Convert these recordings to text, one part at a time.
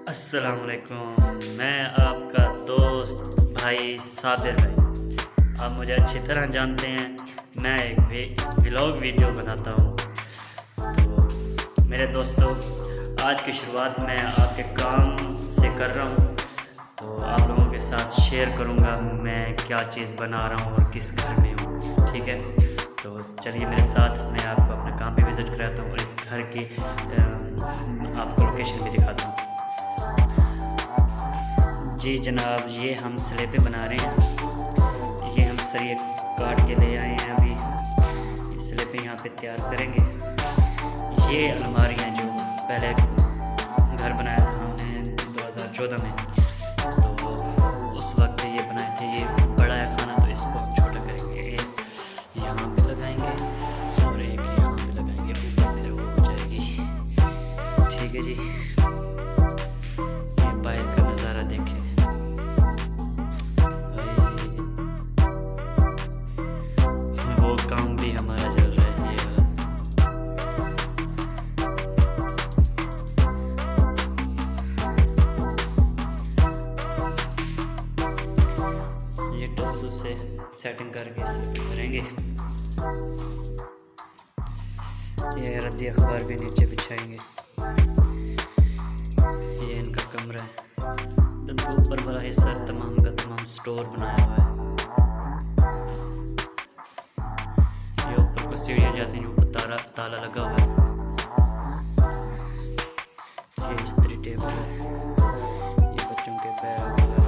अस्सलाम वालेकुम। मैं आपका दोस्त भाई साबिर भाई। आप मुझे अच्छी तरह जानते हैं। मैं एक व्लॉग वीडियो बनाता हूँ। तो मेरे दोस्तों, आज की शुरुआत मैं आपके काम से कर रहा हूँ। तो आप लोगों के साथ शेयर करूँगा मैं क्या चीज़ बना रहा हूँ और किस घर में हूँ। ठीक है, तो चलिए मेरे साथ, मैं आपको अपना काम भी विज़िट कराता हूँ और इस घर की आपको लोकेशन भी दिखाता हूँ। जी जनाब, ये हम स्लेपें बना रहे हैं। ये हम सरिये काट के ले आए हैं। अभी स्लेपें यहाँ पे तैयार करेंगे। ये अलमारियाँ जो पहले घर बनाया था हमने 2014 में, तो उस वक्त ये बनाए थे। ये बड़ा है खाना, तो इसको हम छोटा करेंगे। एक यहाँ पे लगाएंगे और एक यहाँ पे लगाएंगे, ऊपर फिर वो हो जाएगी। ठीक है जी, ये बाहर का नज़ारा देखें। वो काम भी हमारा चल रहा है, ये वाला। ये टस्सू से सेटिंग करके करेंगे। ये रद्दी अखबार भी नीचे बिछाएंगे। ये इनका कमरा है। तो ऊपर वाला हिस्सा तमाम का तमाम स्टोर बनाया हुआ है। ये ऊपर को सीढ़ियाँ जाती हैं, ऊपर ताला लगा हुआ है। ये इस्त्री टेबल है। ये बच्चों के बैग वगैरह,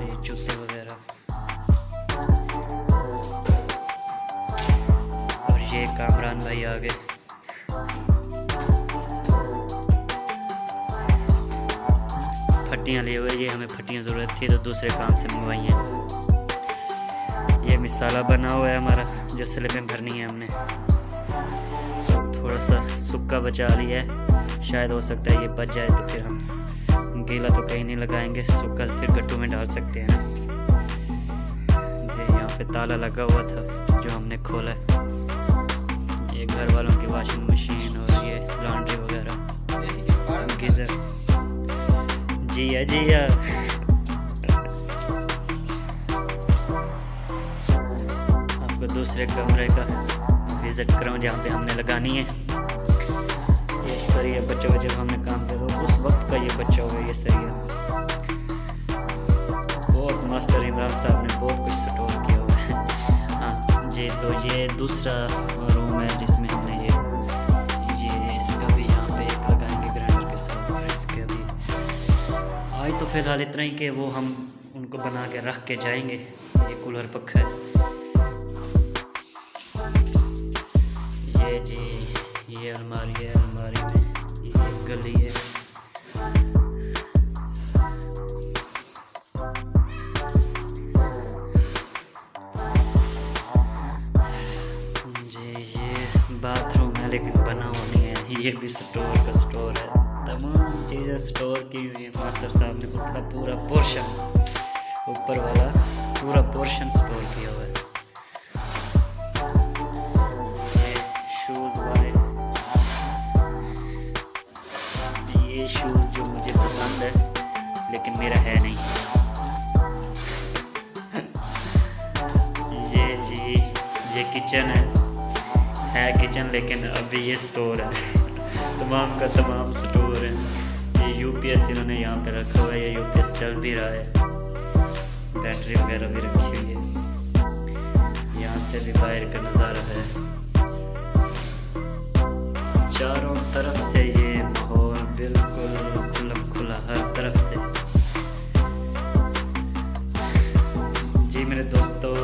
ये जूते वगैरह। और ये कामरान भाई आ गए। फट्टियाँ लिए हुए, ये हमें फट्टियाँ ज़रूरत थी तो दूसरे काम से मंगवाई हैं। ये मिसाला बना हुआ है हमारा, जो स्लेपें भरनी है हमने। थोड़ा सा सूखा बचा लिया है, शायद हो सकता है ये बच जाए तो फिर हम गीला तो कहीं नहीं लगाएंगे, सूखा फिर गट्टू में डाल सकते हैं। ये यहाँ पे ताला लगा हुआ था जो हमने खोला है। ये घर वालों की वॉशिंग मशीन और ये लॉन्ड्री वगैरह, गीज़र। जिया जिया। आपको दूसरे कमरे का विज़िट कराऊँ जहाँ पे हमने लगानी है। ये सरिया बचा हुआ, जब हमने काम किया उस वक्त का ये बचा हुआ है। ये सरिया बहुत मास्टर इमरान साहब ने बहुत कुछ स्टोर किया हुआ है। हाँ जी, तो ये दूसरा रूम है जिसमें हमने ये इसका भी यहाँ पे एक लगाएंगे ग्राइंडर के साथ। और इसके भी आज तो फ़िलहाल इतना ही कि वो हम उनको बना के रख के जाएंगे। ये कूलर पक्का है। ये जी, ये अलमारी है। अलमारी में ये गली है। जी ये बाथरूम है, लेकिन बना हुआ नहीं है। ये भी स्टोर का स्टोर है। तमाम चीज़ें स्टोर की हुई है। मास्टर साहब ने उतना पूरा पोर्शन, ऊपर वाला पूरा पोर्शन स्टोर किया हुआ है। ये शूज़ वाले, ये शूज़ जो मुझे पसंद है लेकिन मेरा है नहीं। ये जी, ये किचन है किचन, लेकिन अभी ये स्टोर है। तमाम का तमाम स्टोर है। ये यूपीएस इन्होंने यहाँ पे रखा हुआ है। ये यूपीएस चल भी रहा है, बैटरी वगैरह भी रखी हुई है। यहाँ से भी बाहर का नज़ारा है। चारों तरफ से ये माहौल बिल्कुल खुला खुला, हर तरफ से। जी मेरे दोस्तों,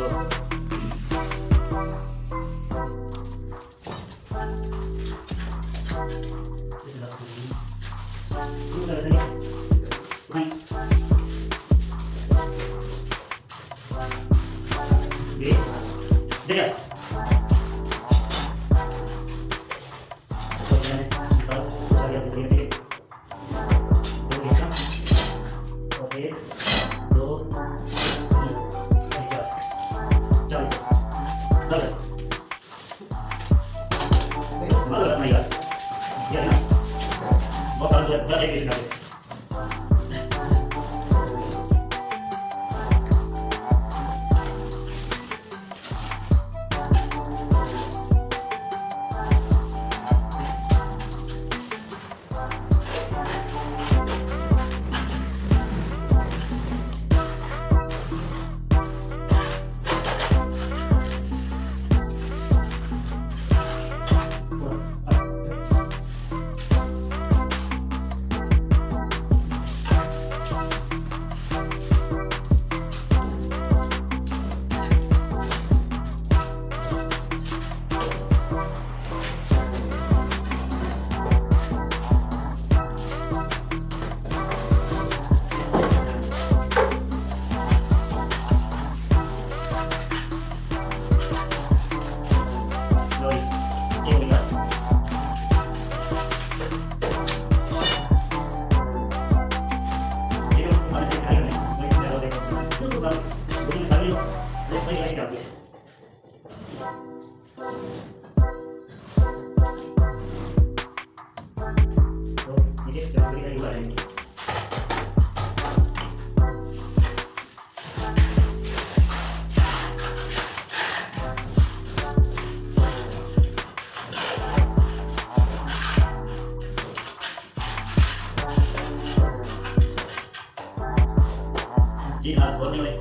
जी आप बोलने भाई।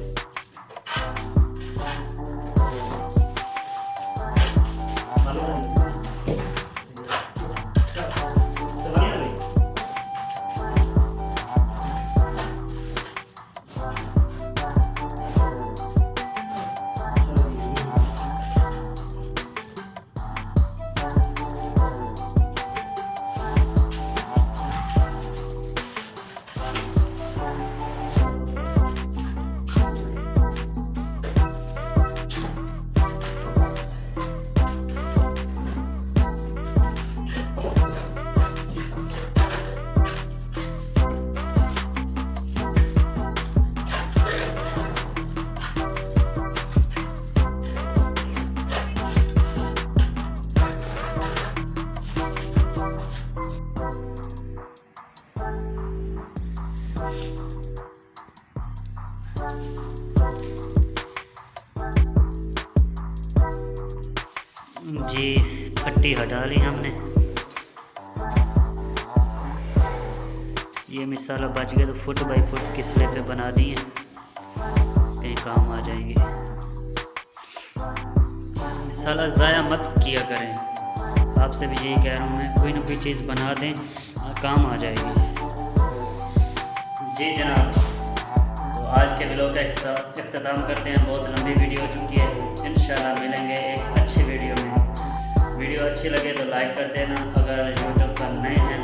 जी पट्टी हटा ली हमने। ये मिसाला बच गया तो फुट बाई फुट किसले पे बना दिए, कहीं काम आ जाएंगे। मिसाला ज़ाया मत किया करें, आपसे भी यही कह रहा हूँ मैं, कोई ना कोई चीज़ बना दें, काम आ जाएगी। जी जनाब, तो आज के व्लॉग का इख्तिताम करते हैं। बहुत लंबी वीडियो हो चुकी है, इंशाल्लाह मिलेंगे एक अच्छी वीडियो में। वीडियो अच्छी लगे तो लाइक कर देना, अगर यूट्यूब पर नए हैं